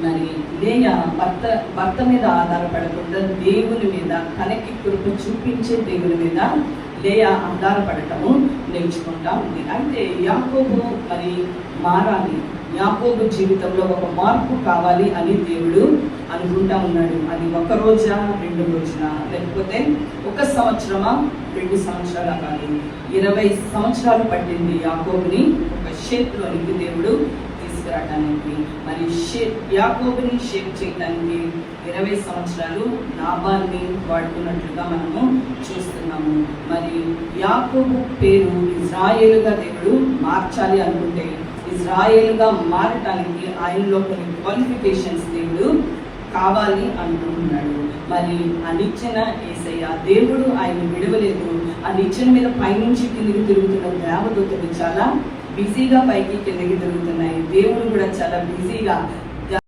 మరి లేయా భర్త మీద ఆధారపడకుండా దేవుని మీద తనకి కృప చూపించే దేవుని మీద లేయా ఆధారపడటము నేర్చుకుంటా ఉంది. అయితే యాకోబు మరి మారాలి, యాకోబు జీవితంలో ఒక మార్పు కావాలి అని దేవుడు అనుకుంటా ఉన్నాడు. అది 1 రోజా 2 రోజున, లేకపోతే 1 సంవత్సరమా 2 సంవత్సరాల కాదు, 20 సంవత్సరాలు పట్టింది యాకోబుని ఒక షేప్లోనికి దేవుడు తీసుకురావడానికి. మరి యాకోబుని షేప్ చేయడానికి 20 సంవత్సరాలు లాభాన్ని వాడుకున్నట్లుగా మనము చూస్తున్నాము. మరి యాకోబు పేరు ఇజ్రాయేలుగా దేవుడు మార్చాలి అనుకుంటే, ఇజ్రాయేలుగా మారటానికి ఆయనలో కొన్ని క్వాలిఫికేషన్స్ దేవుడు కావాలి అనుకుంటున్నాడు. మరి ఆ నిచ్చెన యేసయ్య, దేవుడు ఆయన విడవలేదు. ఆ నిచ్చెన మీద పైనుంచి కిందికి తిరుగుతున్న దేవదూతలు చాలా బిజీగా పైకి కిందకి తిరుగుతున్నాయి. దేవుడు కూడా చాలా బిజీగా